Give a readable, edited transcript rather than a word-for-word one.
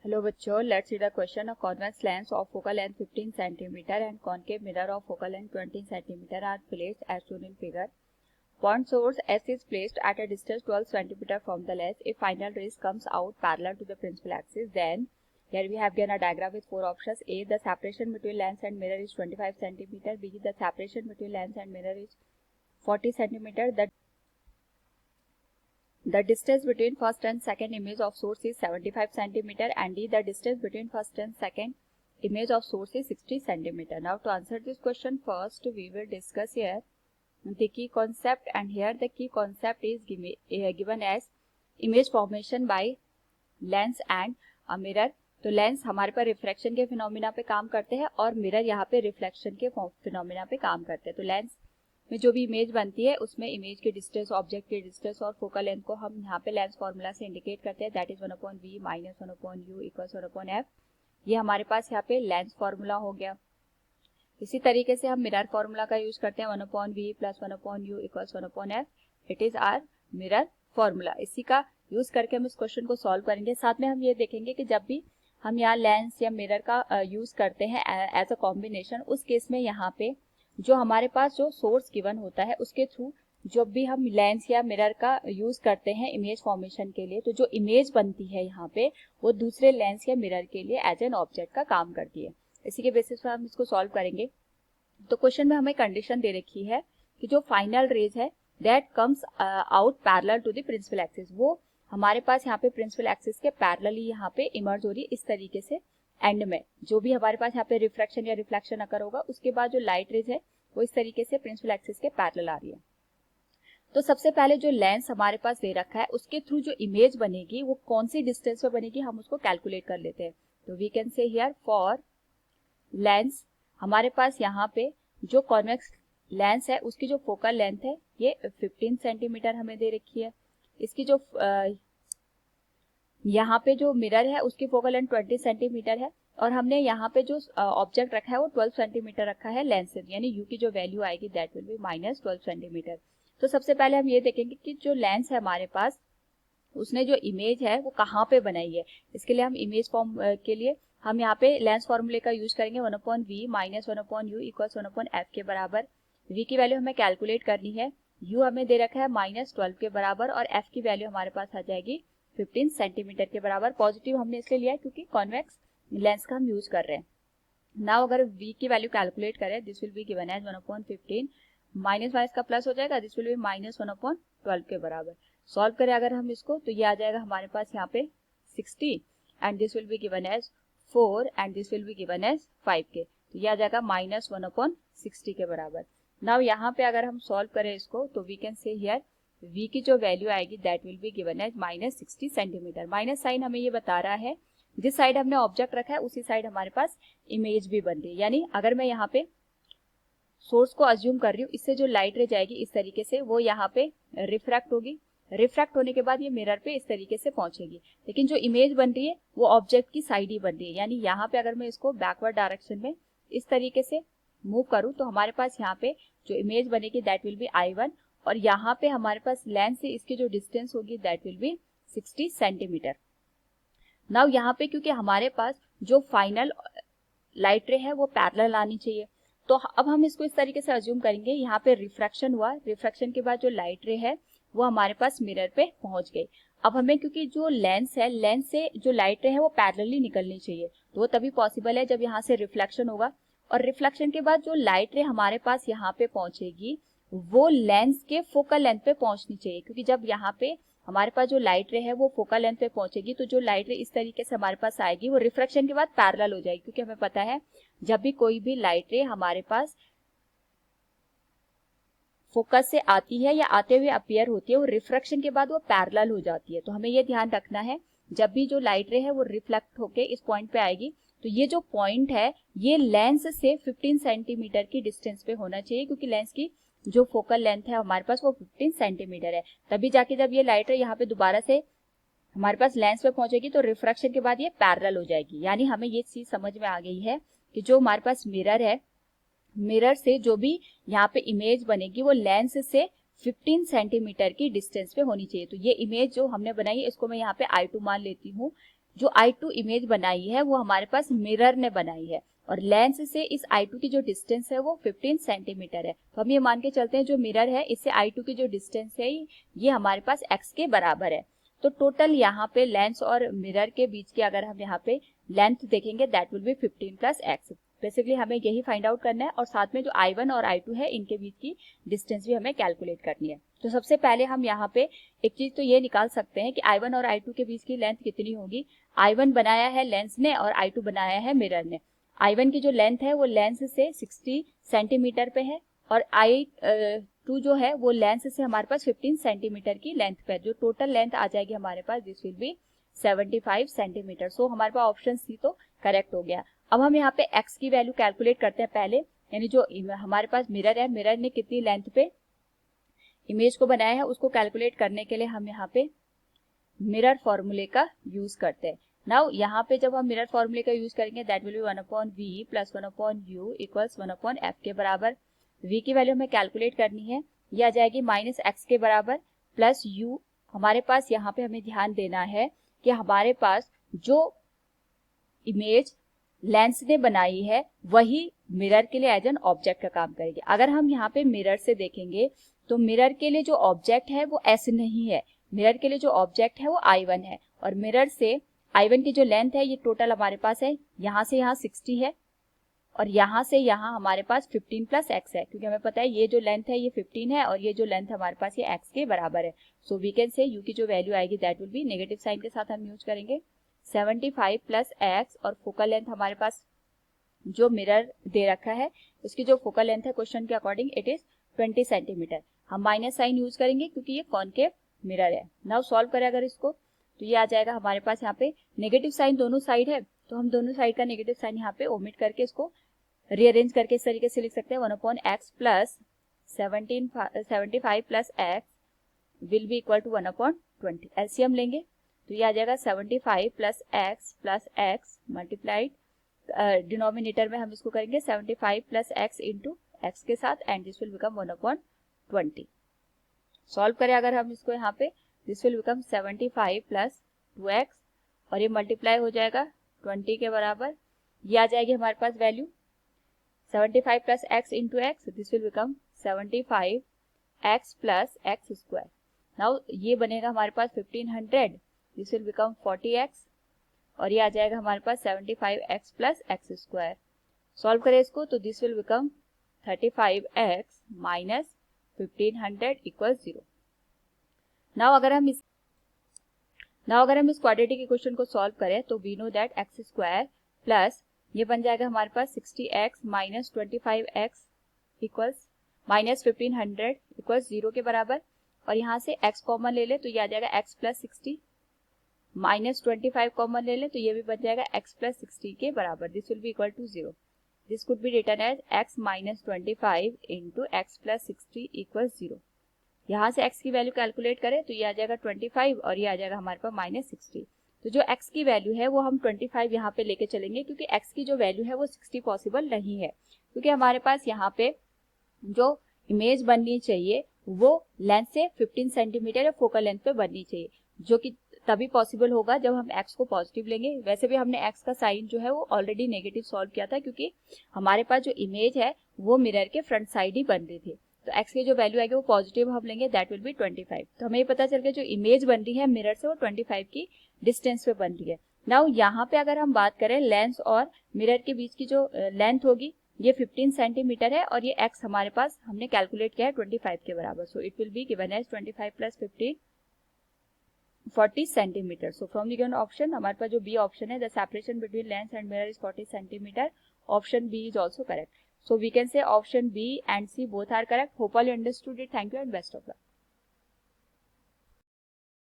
Hello बच्चों, let's see the question. A convex lens of focal length 15 centimetre and concave mirror of focal length 20 centimetre are placed as shown in figure. Point source S is placed at a distance 12 centimeter from the lens. If final rays comes out parallel to the principal axis, then here we have given a diagram with four options. A, the separation between lens and mirror is 25 centimeter. B, the separation between lens and mirror is 40 centimeter. The distance between first and second image of source is 75 centimeter. And D, the distance between first and second image of source is 60 centimeter. Now to answer this question, first we will discuss here the key concept, and here the key concept is given as image formation by lens and a mirror. तो lens हमारे पर refraction के phenomena पे काम करते हैं और mirror यहाँ पे रिफ्लेक्शन के फिनोमिना पे काम करते हैं। तो लेंस में जो भी इमेज बनती है उसमें इमेज के डिस्टेंस, ऑब्जेक्ट के डिस्टेंस और फोकल लेंथ को हम यहाँ पे लेंस फॉर्मूला से इंडिकेट करते हैं, that is 1/v minus 1/u equals 1/f। ये हमारे पास यहाँ पे लेंस फॉर्मूला हो गया। इसी तरीके से हम मिरर फॉर्मूला का यूज करते हैं 1/v plus 1/u equals 1/f। It is our mirror formula. इसी का यूज करके हम इस क्वेश्चन को सॉल्व करेंगे। साथ में हम ये देखेंगे कि जब भी हम यहाँ लेंस या मिरर का यूज करते हैं एज अ कॉम्बिनेशन, उस केस में यहाँ पे जो हमारे पास जो सोर्स गिवन होता है उसके थ्रू जब भी हम लेंस या मिरर का यूज करते हैं इमेज फॉर्मेशन के लिए, तो जो इमेज बनती है यहाँ पे वो दूसरे लेंस या मिरर के लिए एज एन ऑब्जेक्ट का काम करती है। इसी के बेसिस पर हम इसको सॉल्व करेंगे। तो क्वेश्चन में हमें कंडीशन दे रखी है कि जो फाइनल रेज है that comes out parallel to the principal axis, वो हमारे पास यहाँ पे प्रिंसिपल एक्सिस के पैरेलली यहाँ पे इमर्ज हो रही है। इस तरीके से एंड में जो भी हमारे पास यहाँ पे रिफ्रैक्शन या रिफ्लेक्शन अकर होगा उसके बाद जो लाइट रेज है वो इस तरीके से प्रिंसिपल एक्सिस के पैरेलल आ रही है। तो सबसे पहले जो लेंस हमारे पास दे रखा है उसके थ्रू जो इमेज बनेगी वो कौन सी डिस्टेंस पे बनेगी हम उसको कैलकुलेट कर लेते हैं। तो we can say here for lens हमारे पास यहाँ पे जो कॉन्वेक्स लेंस है उसकी जो फोकल लेंथ है ये 15 सेंटीमीटर हमें दे रखी है। इसकी जो यहाँ पे जो मिरर है उसकी फोकल लेंथ 20 सेंटीमीटर है और हमने यहाँ पे जो ऑब्जेक्ट रखा है वो 12 सेंटीमीटर रखा है लेंस से, यानी यू की जो वैल्यू आएगी that will B minus 12 centimetre. तो सबसे पहले हम ये देखेंगे कि जो लेंस है हमारे पास उसने जो इमेज है वो कहाँ पे बनाई है। इसके लिए हम इमेज फॉर्म के लिए हम यहाँ पे लेंस फॉर्मूले का यूज करेंगे 1/v minus 1/u equals 1/f के बराबर। v की वैल्यू हमें कैलकुलेट करनी है, u हमें दे रखा है -12 के बराबर और f की वैल्यू हमारे पास आ जाएगी 15 सेंटीमीटर के बराबर। पॉजिटिव हमने इसलिए लिया है क्योंकि कॉन्वेक्स लेंस का हम यूज कर रहे हैं। नाउ अगर v की वैल्यू कैलकुलेट करें this will be given as 1/15 minus वाइज का प्लस हो जाएगा, दिस विल बी -1/12 के बराबर। सॉल्व करें अगर हम इसको तो ये आ जाएगा हमारे पास यहाँ पे 60 and this will be given as 4 and this will be given as 5 के, तो ये आ जाएगा -1/60 के बराबर। नाउ यहाँ पे अगर हम सॉल्व करें इसको तो we can say here v की जो वैल्यू आएगी that will be given as -60 centimetre. Minus sign हमें ये बता रहा है जिस साइड हमने ऑब्जेक्ट रखा है उसी साइड हमारे पास इमेज भी बन रही है। यानी अगर मैं यहाँ पे सोर्स को अज्यूम कर रही हूँ, इससे जो लाइट रे जाएगी इस तरीके से वो यहाँ पे रिफ्रैक्ट होगी, रिफ्रैक्ट होने के बाद ये मिरर पे इस तरीके से पहुंचेगी, लेकिन जो इमेज बन रही है वो ऑब्जेक्ट की साइड ही बन रही है। यानी यहाँ पे अगर मैं इसको बैकवर्ड डायरेक्शन में इस तरीके से मूव करूँ तो हमारे पास यहाँ पे जो इमेज बनेगी दैट विल बी I1 और यहाँ पे हमारे पास लेंस से इसकी जो डिस्टेंस होगी that will B 60 centimetre. Now यहाँ पे क्योंकि हमारे पास जो फाइनल लाइट रे है वो पैरेलल आनी चाहिए, तो अब हम इसको इस तरीके से अज्यूम करेंगे यहाँ पे रिफ्रैक्शन हुआ, रिफ्रैक्शन के बाद जो लाइट रे है वो हमारे पास मिरर पे पहुंच गई। अब हमें क्योंकि जो लेंस है लेंस से जो लाइट रे है वो पैरेलली निकलनी चाहिए, तो वो तभी पॉसिबल है जब यहाँ से रिफ्लेक्शन होगा और रिफ्लेक्शन के बाद जो लाइट रे हमारे पास यहाँ पे पहुंचेगी वो लेंस के फोकल लेंथ पे पहुंचनी चाहिए, क्योंकि जब यहाँ पे हमारे पास जो लाइट रे है वो फोकल लेंथ पे पहुंचेगी तो जो लाइट रे इस तरीके से हमारे पास आएगी वो रिफ्रैक्शन के बाद पैरेलल हो जाएगी, क्योंकि हमें पता है जब भी कोई भी लाइट रे हमारे पास फोकस से आती है या आते हुए अपीयर होती है वो रिफ्रैक्शन के बाद वो पैरेलल हो जाती है। तो हमें ये ध्यान रखना है जब भी जो लाइट रे है वो रिफ्लेक्ट होके इस पॉइंट पे आएगी तो ये जो पॉइंट है ये लेंस से 15 सेंटीमीटर की डिस्टेंस पे होना चाहिए, क्योंकि लेंस की जो फोकल लेंथ है हमारे पास वो 15 सेंटीमीटर है। तभी जाके जब ये लाइट रे यहाँ पे दोबारा से हमारे पास लेंस पे पहुंचेगी तो रिफ्रैक्शन के बाद ये पैरेलल हो जाएगी। यानी हमें ये चीज समझ में आ गई है कि जो हमारे पास मिरर है, मिरर से जो भी यहाँ पे इमेज बनेगी वो लेंस से 15 सेंटीमीटर की डिस्टेंस पे होनी चाहिए। तो ये इमेज जो हमने बनाई है इसको मैं यहाँ पे I2 मान लेती हूँ जो I2 इमेज बनाई है वो हमारे पास मिरर ने बनाई है और लेंस से इस I2 की जो डिस्टेंस है वो 15 सेंटीमीटर है। तो हम ये मान के चलते हैं जो मिरर है इससे I2 की जो डिस्टेंस है ये हमारे पास x के बराबर है। तो टोटल यहाँ पे लेंस और मिरर के बीच की अगर हम यहाँ पे लेंथ देखेंगे that will B 15 plus x। Basically हमें यही फाइंड आउट करना है और साथ में जो I1 और I2 है इनके बीच की डिस्टेंस भी हमें कैलकुलेट करनी है। तो सबसे पहले हम यहाँ पे एक चीज तो ये निकाल सकते हैं कि I1 और I2 के बीच की लेंथ कितनी होगी। I1 बनाया है लेंस ने और I2 बनाया है मिरर ने। I1 की जो लेंथ है वो लेंस से 60 सेंटीमीटर पे है और I2 जो है वो लेंस से हमारे पास 15 सेंटीमीटर की लेंथ पे है। जो टोटल लेंथ आ जाएगी हमारे पास दिस विल बी 75 सेंटीमीटर। सो हमारे पास ऑप्शन सी तो करेक्ट हो गया। अब हम यहाँ पे x की वैल्यू कैलकुलेट करते हैं पहले, यानी जो हमारे पास मिरर है, मिरर ने कितनी लेंथ पे इमेज को बनाया है उसको कैलकुलेट करने के लिए हम यहाँ पे मिरर फॉर्मूले का यूज करते हैं। नाउ यहाँ पे जब हम मिरर फॉर्मूले का यूज करेंगे that will B 1/v plus 1/u equals 1/f के बराबर। v की वैल्यू हमें कैलकुलेट करनी है, ये आ जाएगी माइनस x के बराबर प्लस u। हमारे पास यहाँ पे हमें ध्यान देना है कि हमारे पास जो इमेज लेंस ने बनाई है वही मिरर के लिए एज एन ऑब्जेक्ट का काम करेगी। अगर हम यहाँ पे मिरर से देखेंगे तो मिरर के लिए जो ऑब्जेक्ट है वो S नहीं है, मिरर के लिए जो ऑब्जेक्ट है वो I1 है और मिरर से I1 की जो लेंथ है ये टोटल हमारे पास है यहाँ से यहाँ 60 है और यहाँ से यहाँ हमारे पास 15 प्लस x है, क्योंकि हमें पता है ये जो लेंथ है ये 15 है और ये जो लेंथ हमारे पास ये x के बराबर है। So we can say u की जो वैल्यू आएगी that will be negative sign के साथ हम यूज करेंगे 75 प्लस x और फोकल लेंथ हमारे पास जो मिरर दे रखा है उसकी जो फोकल लेंथ है क्वेश्चन के अकॉर्डिंग इट इज 20 सेंटीमीटर। हम माइनस साइन यूज करेंगे क्योंकि ये कॉनकेव मिरर है। नाउ सॉल्व करें अगर इसको तो ये आ जाएगा हमारे पास यहाँ पे नेगेटिव साइन दोनों साइड है तो हम दोनों साइड का नेगेटिव साइन यहाँ पे ओमिट करके इसको रीअरेंज करके इस तरीके से लिख सकते हैं 1/x plus 75 plus x will be equal to 1/20। LCM लेंगे तो ये आ जाएगा 75 प्लस x मल्टीप्लाइड डिनोमिनेटर में हम इसको करेंगे 75 प्लस x इंटू एक्स के साथ and this will become 1/20। Solve करें अगर हम इसको यहाँ पे this will become 75 plus 2x और ये मल्टीप्लाई हो जाएगा 20 के बराबर। ये आ जाएगी हमारे पास value 75 plus x into x this will become 75 x plus x square. Now ये बनेगा हमारे पास 1500 दिस विल बिकम 40x और ये आ जाएगा हमारे पास 75x plus x square. Solve करें इसको तो this will become 35x minus 1500 equal 0। Now अगर हम इस क्वाड्रेटिक इक्वेशन को सॉल्व करें तो we know that x square plus ये बन जाएगा हमारे पास 60x minus 25x equals minus 1500 equals 0 के बराबर और यहाँ से x कॉमन ले ले तो ये आ जाएगा x प्लस 60 माइनस 25 कॉमन ले ले तो ये भी बन जाएगा x प्लस 60 के बराबर। This will be equal to 0। This could be written as x minus 25 into x plus 60 equal 0। यहाँ से x की वैल्यू कैलकुलेट करें तो ये आ जाएगा 25 और ये आ जाएगा हमारे पास माइनस 60। तो जो x की वैल्यू है वो हम 25 यहाँ पे लेके चलेंगे क्योंकि x की जो वैल्यू है वो 60 पॉसिबल नहीं है, क्योंकि हमारे पास यहाँ पे जो इमेज बननी चाहिए वो लेंथ से 15 सेंटीमीटर या फोकल लेंथ पे बननी चाहिए, जो कि तभी पॉसिबल होगा जब हम x को पॉजिटिव लेंगे। वैसे भी हमने x का साइन जो है वो ऑलरेडी नेगेटिव सॉल्व किया था क्योंकि हमारे पास जो इमेज है वो मिरर के फ्रंट साइड ही बन रही थी। तो x की जो वैल्यू आएगी वो पॉजिटिव हम लेंगे दैट विल बी 25। तो हमें ये पता चल गया जो इमेज बन रही है मिरर से वो 25 की डिस्टेंस पे बन रही है। नाउ यहाँ पे अगर हम बात करें लेंस और मिरर के बीच की जो लेंथ होगी ये 15 सेंटीमीटर है और ये x हमारे पास हमने कैलकुलेट किया है 25 के बराबर। So it will be given as 25 plus 15 40 centimetre. So from the given option हमारे पास जो बी ऑप्शन है the separation between lens and mirror is 40 centimetre. Option B is also correct. So we can say option B and C both are correct. Hope all you understood it. Thank you and best of luck.